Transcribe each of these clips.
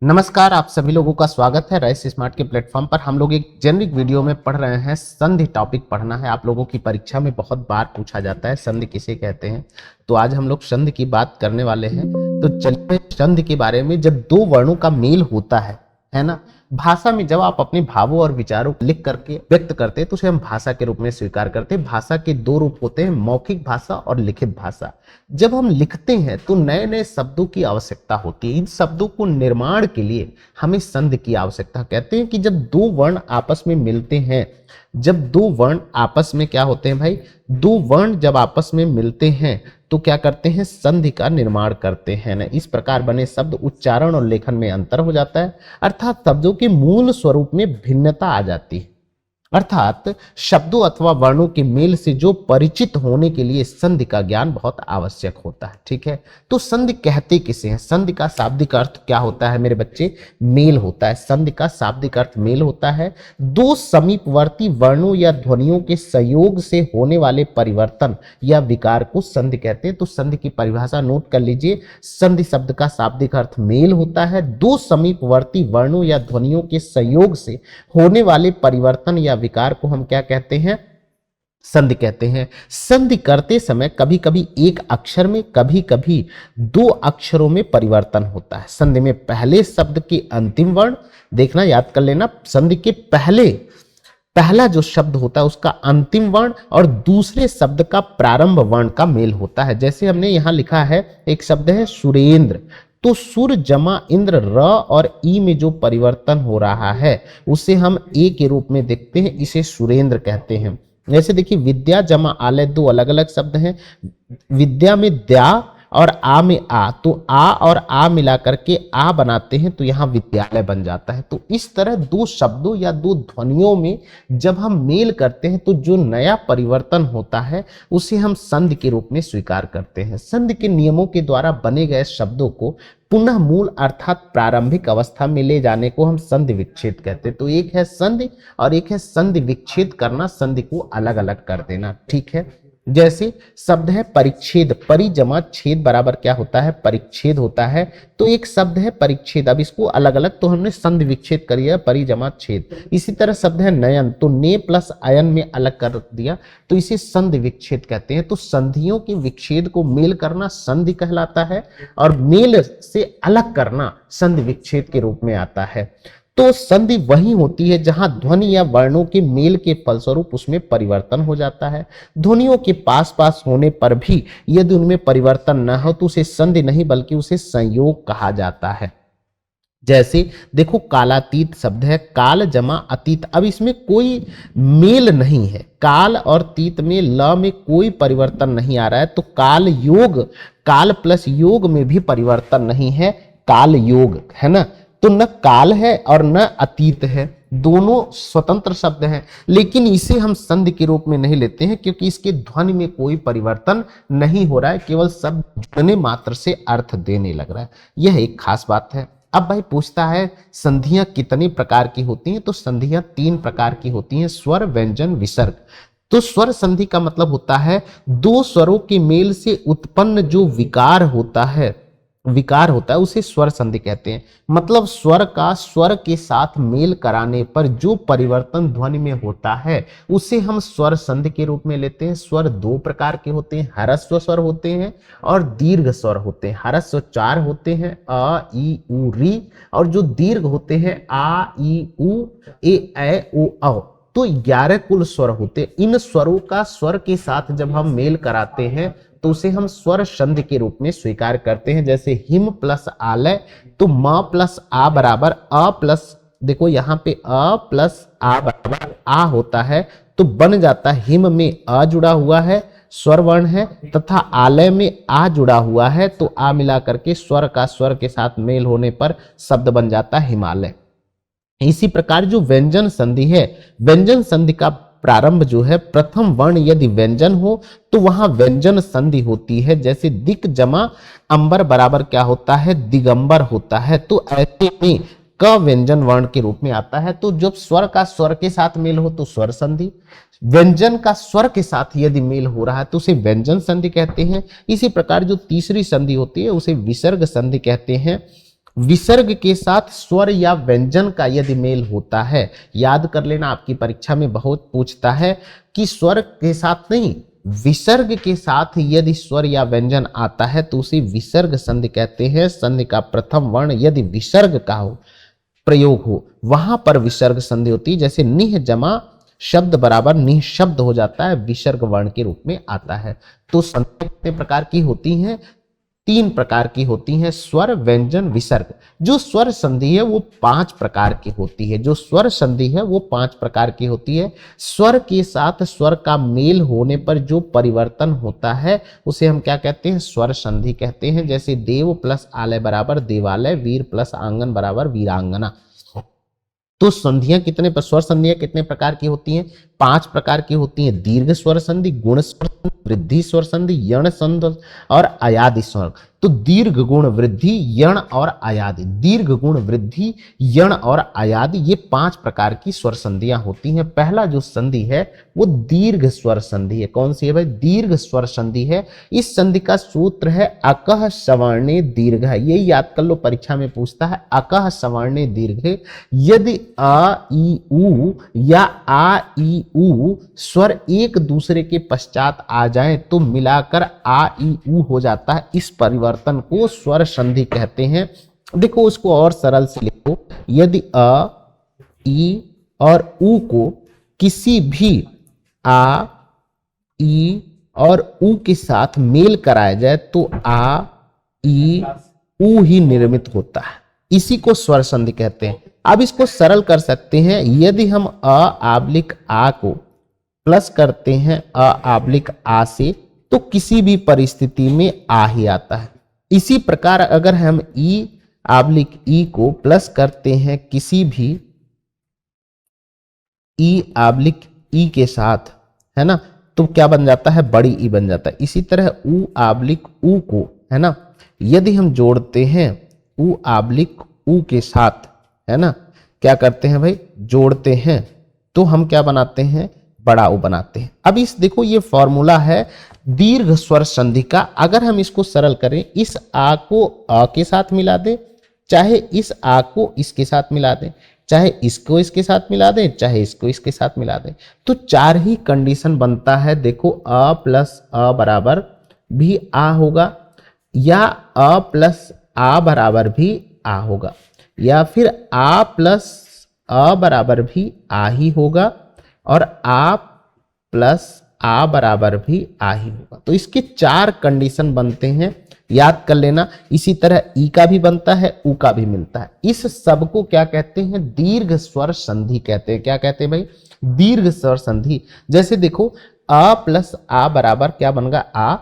नमस्कार, आप सभी लोगों का स्वागत है राइस स्मार्ट के प्लेटफॉर्म पर। हम लोग एक जेनरिक वीडियो में पढ़ रहे हैं। संधि टॉपिक पढ़ना है। आप लोगों की परीक्षा में बहुत बार पूछा जाता है संधि किसे कहते हैं, तो आज हम लोग संधि की बात करने वाले हैं। तो चलिए संधि के बारे में। जब दो वर्णों का मेल होता है ना, भाषा में जब आप अपने भावों और विचारों को लिख करके व्यक्त करते हैं तो उसे हम भाषा के रूप में स्वीकार करते हैं। भाषा के दो रूप होते हैं, मौखिक भाषा और लिखित भाषा। जब हम लिखते हैं तो नए नए शब्दों की आवश्यकता होती है। इन शब्दों को निर्माण के लिए हमें संधि की आवश्यकता। कहते हैं कि जब दो वर्ण आपस में मिलते हैं, जब दो वर्ण आपस में क्या होते हैं भाई, दो वर्ण जब आपस में मिलते हैं तो क्या करते हैं, संधि का निर्माण करते हैं ना। इस प्रकार बने शब्द उच्चारण और लेखन में अंतर हो जाता है, अर्थात शब्दों के मूल स्वरूप में भिन्नता आ जाती है। अर्थात शब्दों अथवा वर्णों के मेल से जो परिचित होने के लिए संधि का ज्ञान बहुत आवश्यक होता है। ठीक है, तो संधि कहते किसे हैं? संधि का शाब्दिक अर्थ क्या होता है मेरे बच्चे? मेल होता है। संधि का शाब्दिक अर्थ मेल होता है। दो समीपवर्ती वर्णों या ध्वनियों के संयोग से होने वाले परिवर्तन या विकार को संधि कहते हैं। तो संधि की परिभाषा नोट कर लीजिए। संधि शब्द का शाब्दिक अर्थ मेल होता है। दो समीपवर्ती वर्णों या ध्वनियों के संयोग से होने वाले परिवर्तन या विकार को हम क्या कहते हैं? संधि कहते हैं। संधि करते समय कभी कभी एक अक्षर में, कभी कभी दो अक्षरों में परिवर्तन होता है। संधि में पहले शब्द के अंतिम वर्ण, देखना याद कर लेना, संधि के पहला जो शब्द होता है उसका अंतिम वर्ण और दूसरे शब्द का प्रारंभ वर्ण का मेल होता है। जैसे हमने यहां लिखा है, एक शब्द है सुरेंद्र, तो सुर जमा इंद्र, र और ई में जो परिवर्तन हो रहा है उसे हम ए के रूप में देखते हैं, इसे सुरेंद्र कहते हैं। जैसे देखिए, विद्या जमा आलय दो अलग अलग शब्द हैं। विद्या में द्या और आ में आ, तो आ और आ मिला करके आ बनाते हैं, तो यहां विद्यालय बन जाता है। तो इस तरह दो शब्दों या दो ध्वनियों में जब हम मेल करते हैं तो जो नया परिवर्तन होता है उसे हम संधि के रूप में स्वीकार करते हैं। संधि के नियमों के द्वारा बने गए शब्दों को पुनः मूल अर्थात प्रारंभिक अवस्था में ले जाने को हम संधि विच्छेद कहते हैं। तो एक है संधि और एक है संधि विच्छेद करना, संधि को अलग अलग कर देना। ठीक है, जैसे शब्द है परिच्छेद, परि जमा छेद बराबर क्या होता है? परिच्छेद होता है। तो एक शब्द है परिच्छेद, अब इसको अलग अलग तो हमने संधि विच्छेद कर दिया, परि जमा छेद। इसी तरह शब्द है नयन, तो ने प्लस अयन में अलग कर दिया, तो इसे संधि विच्छेद कहते हैं। तो संधियों के विच्छेद को मेल करना संधि कहलाता है और मेल से अलग करना संधि विच्छेद के रूप में आता है। तो संधि वही होती है जहां ध्वनि या वर्णों के मेल के फलस्वरूप उसमें परिवर्तन हो जाता है। ध्वनियों के पास पास होने पर भी यदि उनमें परिवर्तन न हो तो उसे संधि नहीं बल्कि उसे संयोग कहा जाता है। जैसे देखो, कालातीत शब्द है, काल जमा अतीत, अब इसमें कोई मेल नहीं है। काल और तीत में ल में कोई परिवर्तन नहीं आ रहा है, तो काल योग, काल प्लस योग में भी परिवर्तन नहीं है, काल योग है ना। तो न काल है और न अतीत है, दोनों स्वतंत्र शब्द हैं, लेकिन इसे हम संधि के रूप में नहीं लेते हैं क्योंकि इसके ध्वनि में कोई परिवर्तन नहीं हो रहा है, केवल शब्द जुड़ने मात्र से अर्थ देने लग रहा है। यह एक खास बात है। अब भाई पूछता है संधियां कितने प्रकार की होती हैं? तो संधियां तीन प्रकार की होती हैं, स्वर, व्यंजन, विसर्ग। तो स्वर संधि का मतलब होता है दो स्वरों के मेल से उत्पन्न जो विकार होता है उसे स्वर संधि कहते हैं। मतलब स्वर का स्वर के साथ मेल कराने पर जो परिवर्तन ध्वनि में होता है उसे हम स्वर संधि के रूप में लेते हैं। स्वर दो प्रकार के होते हैं, ह्रस्व स्वर होते हैं और दीर्घ स्वर होते हैं। ह्रस्व चार होते हैं, अ ई उ री, और जो दीर्घ होते हैं आ ई उ ए ऐ ओ औ। तो 11 कुल स्वर होते हैं। इन स्वरों का स्वर के साथ जब हम मेल कराते हैं तो उसे हम स्वर संधि के रूप में स्वीकार करते हैं। जैसे हिम प्लस आलय, तो म प्लस आ बराबर अ प्लस, देखो यहाँ पे अ प्लस आ बराबर आ होता है, तो बन जाता है हिम में अ जुड़ा हुआ है, स्वर वर्ण है, तथा आलय में आ जुड़ा हुआ है, तो आ मिला करके स्वर का स्वर के साथ मेल होने पर शब्द बन जाता है हिमालय। इसी प्रकार जो व्यंजन संधि है, व्यंजन संधि का प्रारंभ जो है, प्रथम वर्ण यदि व्यंजन हो तो वहां व्यंजन संधि होती है। जैसे दिक जमा अंबर बराबर क्या होता है? दिगंबर होता है। तो ऐसे में क व्यंजन वर्ण के रूप में आता है। तो जब स्वर का स्वर के साथ मेल हो तो स्वर संधि, व्यंजन का स्वर के साथ यदि मेल हो रहा है तो उसे व्यंजन संधि कहते हैं। इसी प्रकार जो तीसरी संधि होती है उसे विसर्ग संधि कहते हैं। विसर्ग के साथ स्वर या व्यंजन का यदि मेल होता है, याद कर लेना, आपकी परीक्षा में बहुत पूछता है कि स्वर के साथ नहीं, विसर्ग के साथ यदि स्वर या व्यंजन आता है तो उसे विसर्ग संधि कहते हैं। संधि का प्रथम वर्ण यदि विसर्ग का हो, प्रयोग हो, वहां पर विसर्ग संधि होती है। जैसे निह जमा शब्द बराबर निह शब्द हो जाता है, विसर्ग वर्ण के रूप में आता है। तो संधि कितने प्रकार की होती हैं? 3 प्रकार की होती हैं, स्वर, व्यंजन, विसर्ग। जो स्वर संधि है वो 5 प्रकार की होती है। जो स्वर संधि है वो 5 प्रकार की होती है। स्वर के साथ स्वर का मेल होने पर जो परिवर्तन होता है उसे हम क्या कहते हैं? स्वर संधि कहते हैं। जैसे देव प्लस आलय बराबर देवालय, वीर प्लस आंगन बराबर वीरांगना। तो संधियां कितने पर, स्वर संधियां कितने प्रकार की होती हैं? 5 प्रकार की होती हैं। दीर्घ स्वर संधि, गुण स्वर संधि, वृद्धि स्वर संधि, यण संधि और अयादि स्वर। तो दीर्घ गुण वृद्धि, यण और अयादि, दीर्घ गुण वृद्धि, यण और अयादि, ये 5 प्रकार की स्वर संधियां होती हैं। पहला जो संधि है वो दीर्घ स्वर संधि है। कौन सी है भाई? दीर्घ स्वर संधि है। इस संधि का सूत्र है अकह सवर्णे दीर्घ। ये याद कर लो, परीक्षा में पूछता है अकह सवर्णे दीर्घ। यदि अ ई उ या आ ई उ स्वर एक दूसरे के पश्चात आ जाए तो मिलाकर आ ई उ हो जाता है। इस परिवर्तन को स्वर संधि कहते हैं। देखो उसको और सरल से लिखो, यदि अ ई और उ को किसी भी आ ई और उ के साथ मेल कराया जाए तो आ ई उ ही निर्मित होता है। इसी को स्वर संधि कहते हैं। अब इसको सरल कर सकते हैं, यदि हम अ आब्लिक आ को प्लस करते हैं अ आब्लिक आ से तो किसी भी परिस्थिति में आ ही आता है। इसी प्रकार अगर हम ई आब्लिक ई को प्लस करते हैं किसी भी ई आब्लिक ई के साथ, है ना, तो क्या बन जाता है? बड़ी ई बन जाता है। इसी तरह उ आब्लिक उ को, है ना, यदि हम जोड़ते हैं उ आब्लिक उ के साथ, है ना, क्या करते हैं भाई? जोड़ते हैं तो हम क्या बनाते हैं? बड़ा उ बनाते हैं। अब इस देखो ये फॉर्मूला है दीर्घ स्वर संधि का। अगर हम इसको सरल करें, इस आ को अ के साथ मिला दें, चाहे इस आ को इसके साथ मिला दें, चाहे इसको इसके साथ मिला दें, चाहे इसको इसके साथ मिला दें, तो 4 ही कंडीशन बनता है। देखो अ प्लस अ बराबर भी आ होगा, या अ प्लस आ बराबर भी आ होगा, या फिर आ प्लस अ बराबर भी आ ही होगा, और आ प्लस आ बराबर भी आ ही होगा। तो इसके 4 कंडीशन बनते हैं, याद कर लेना। इसी तरह ई का भी बनता है, उ का भी मिलता है। इस सब को क्या कहते हैं? दीर्घ स्वर संधि कहते हैं। क्या कहते हैं भाई? दीर्घ स्वर संधि। जैसे देखो अ प्लस आ बराबर क्या बन गया? आ,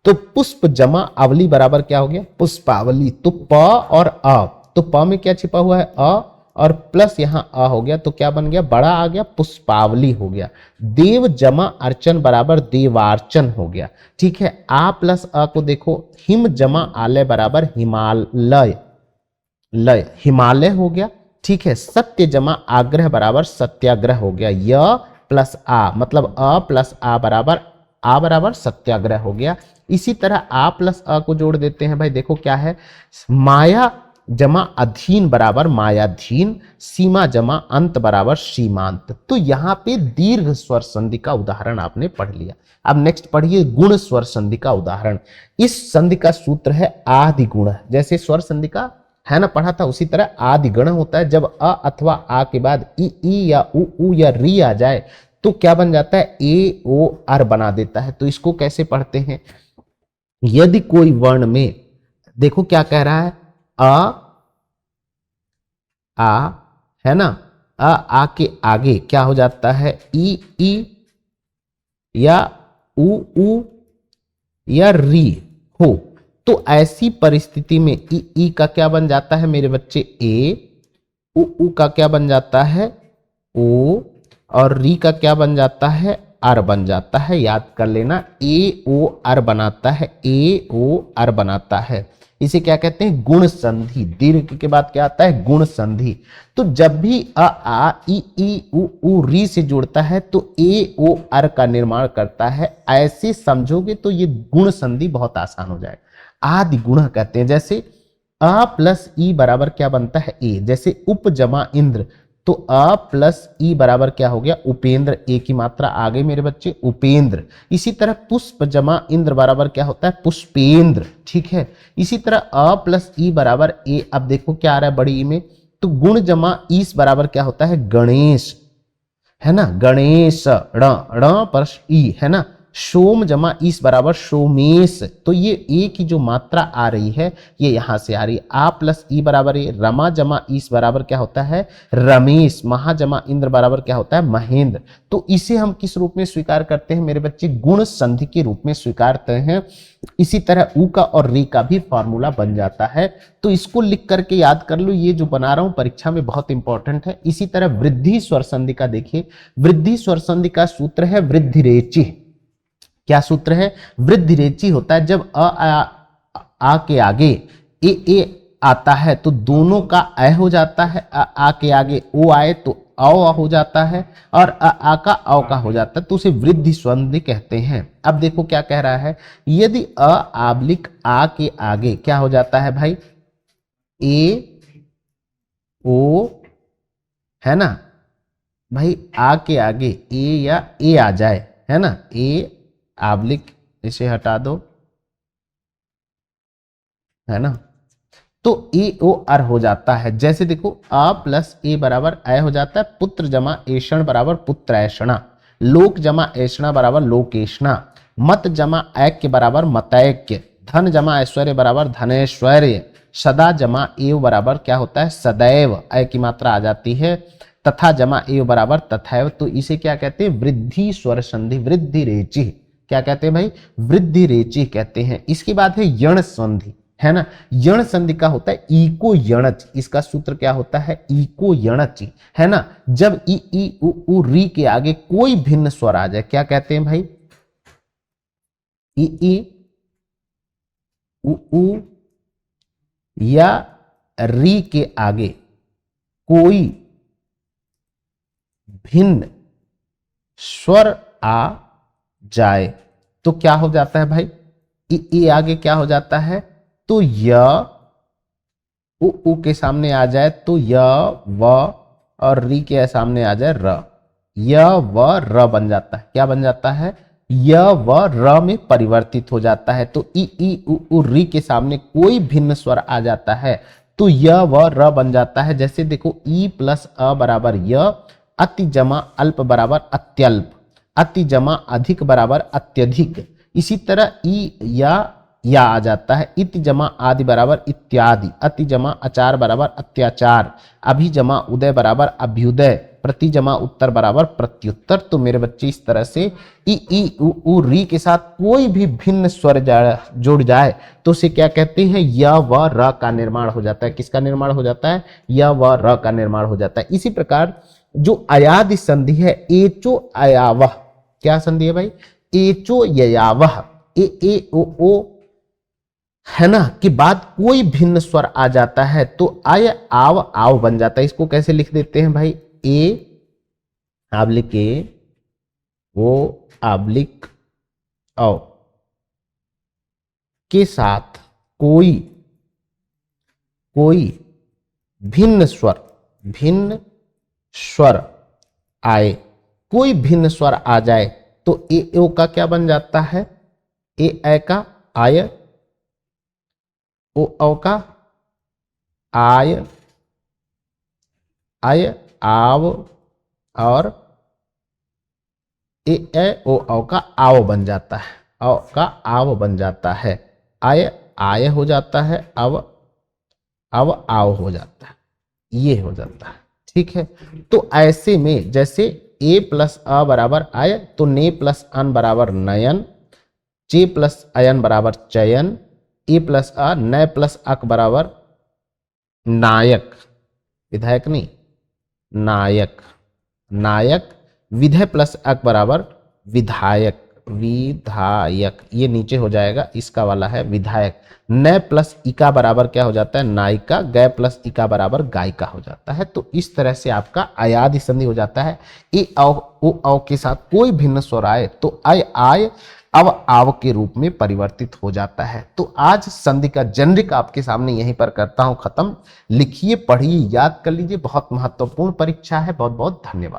तो पुष्प जमा अवली बराबर क्या हो गया? पुष्पावली। तो प और अ, तो प में क्या छिपा हुआ है? अ, और प्लस यहां अ हो गया तो क्या बन गया? बड़ा आ गया, पुष्पावली हो गया। देव जमा अर्चन बराबर देवार्चन हो गया। ठीक है। आ प्लस अ को देखो, हिम जमा आलय बराबर हिमालय, लय हिमालय हो गया। ठीक है। सत्य जमा आग्रह बराबर सत्याग्रह हो गया। य प्लस आ मतलब अ प्लस आ बराबर सत्याग्रह हो गया। इसी तरह आ प्लस अ को जोड़ देते हैं भाई, देखो क्या है? माया जमा अधीन बराबर मायाधीन, सीमा जमा अंत बराबर सीमांत। तो यहां पे दीर्घ स्वर संधि का उदाहरण आपने पढ़ लिया। अब नेक्स्ट पढ़िए गुण स्वर संधि का उदाहरण। इस संधि का सूत्र है आदि गुण। जैसे स्वर संधि का है ना पढ़ा था, उसी तरह आदि गण होता है। जब अ अथवा आ के बाद ई या उ या री आ जाए तो क्या बन जाता है? ए ओ अर बना देता है। तो इसको कैसे पढ़ते हैं? यदि कोई वर्ण में, देखो क्या कह रहा है? आ, है ना, आ के आगे क्या हो जाता है? ई या उ या री हो, तो ऐसी परिस्थिति में ई का क्या बन जाता है मेरे बच्चे? ए, उ का क्या बन जाता है? ओ, और री का क्या बन जाता है? अर बन जाता है। याद कर लेना, ए ओ अर बनाता है, ए ओ अर बनाता है। इसे क्या कहते हैं? गुण संधि। दीर्घ के बाद क्या आता है? गुण संधि। तो जब भी आ ई उ री से जुड़ता है तो ए ओ अर का निर्माण करता है। ऐसे समझोगे तो ये गुण संधि बहुत आसान हो जाएगा। आदि गुण कहते हैं। जैसे अ प्लस ई बराबर क्या बनता है ए, जैसे उप जमा इंद्र, तो अ प्लस ई बराबर क्या हो गया उपेंद्र, ए की मात्रा आ गई मेरे बच्चे उपेंद्र। इसी तरह पुष्प जमा इंद्र बराबर क्या होता है पुष्पेंद्र, ठीक है। इसी तरह अ प्लस ई बराबर ए, अब देखो क्या आ रहा है बड़ी ई में, तो गुण जमा ईस बराबर क्या होता है गणेश, है ना, गणेश, ण पर ई, है ना। सोम जमा ईस बराबर सोमेश, तो ये ए की जो मात्रा आ रही है ये यहां से आ रही है। आ प्लस ई बराबर ए, रमा जमा ईस बराबर क्या होता है रमेश, महा जमा इंद्र बराबर क्या होता है महेंद्र। तो इसे हम किस रूप में स्वीकार करते हैं मेरे बच्चे, गुण संधि के रूप में स्वीकारते हैं। इसी तरह उ का और री का भी फॉर्मूला बन जाता है, तो इसको लिख करके याद कर लो, ये जो बना रहा हूं परीक्षा में बहुत इंपॉर्टेंट है। इसी तरह वृद्धि स्वर संधि का देखिए, वृद्धि स्वर संधि का सूत्र है वृद्धि रेचि। क्या सूत्र है वृद्धि रेचि होता है जब आ के आगे ए आता है तो दोनों का अ हो जाता है, आ के आगे ओ आए तो औ हो जाता है, और आ का औ का हो जाता है, तो उसे वृद्धि संधि कहते हैं। अब देखो क्या कह रहा है, यदि अ आबलिक आ के आगे क्या हो जाता है भाई ए ओ, है ना भाई, आ के आगे ए या ए आ जाए, है ना, ए आबलिक इसे हटा दो, है ना, तो ए ओ अर हो जाता है। जैसे देखो अ प्लस ए बराबर अ हो जाता है, पुत्र जमा ऐषण बराबर पुत्रैषणा, लोक जमा ऐषणा बराबर लोकेशणा, मत जमा ऐक्य बराबर मतैक्य, धन जमा ऐश्वर्य बराबर धनैश्वर्य, सदा जमा एव बराबर क्या होता है सदैव, अ की मात्रा आ जाती है, तथा जमा एव बराबर तथैव। तो इसे क्या कहते हैं वृद्धि स्वर संधि, वृद्धि रेचि, क्या कहते हैं भाई वृद्धि रेचि कहते हैं। इसके बाद है यण संधि, है ना, यण संधि का होता है इको यणच, इसका सूत्र क्या होता है इको यणच, है ना। जब ई उ री के आगे कोई भिन्न स्वर आ जाए क्या कहते हैं भाई ई उ या री के आगे कोई भिन्न स्वर आ जाए तो क्या हो जाता है भाई ई आगे क्या हो जाता है, तो य उ के सामने आ जाए तो य व, और री के सामने आ जाए र, य व र बन जाता है, क्या बन जाता है य व र में परिवर्तित हो जाता है। तो ई उ री के सामने कोई भिन्न स्वर आ जाता है तो य व र बन जाता है। जैसे देखो ई प्लस अ बराबर य, अति जमा अल्प बराबर अत्यल्प, अति जमा अधिक बराबर अत्यधिक। इसी तरह ई या आ जाता है, इत जमा आदि बराबर इत्यादि, अति जमा अचार बराबर अत्याचार, अभि जमा उदय बराबर अभ्युदय, प्रति जमा उत्तर बराबर प्रत्युत्तर। तो मेरे बच्चे इस तरह से ई उ री के साथ कोई भी भिन्न स्वर जुड़ जाए तो उसे क्या कहते हैं य व र का निर्माण हो जाता है। किसका निर्माण हो जाता है य व र का निर्माण हो जाता है। इसी प्रकार जो अयादि संधि है एचो अयावह, क्या संधि है भाई एचो ययावह, ए ओ है ना, के बाद कोई भिन्न स्वर आ जाता है तो आय आव आव बन जाता है। इसको कैसे लिख देते हैं भाई ए आबलिक ए ओ आबलिक औ के साथ कोई भिन्न स्वर आए, कोई भिन्न स्वर आ जाए तो ए ओ का क्या बन जाता है ए का आय, ओ औ का आय आव, और ए ओ औ का आव बन जाता है, औ का आव बन जाता है, आय हो जाता है, अब आव हो जाता है, ये हो जाता है, ठीक है। तो ऐसे में जैसे ए प्लस अ बराबर आय तो ने प्लस अन बराबर नयन, चे प्लस अयन बराबर चयन, ए प्लस अ नय प्लस अक बराबर नायक, विधायक नहीं नायक, नायक, विधेय प्लस अक बराबर विधायक, ये नीचे हो जाएगा इसका वाला है विधायक, नय प्लस इका बराबर क्या हो जाता है नायिका, गय प्लस इका बराबर गायिका हो जाता है। तो इस तरह से आपका अयादि संधि हो जाता है। ए औ ओ औ के साथ कोई भिन्न स्वर आए तो आय अब आव के रूप में परिवर्तित हो जाता है। तो आज संधि का जेनरिक आपके सामने यहीं पर करता हूं खत्म। लिखिए, पढ़िए, याद कर लीजिए, बहुत महत्वपूर्ण परीक्षा है। बहुत बहुत धन्यवाद।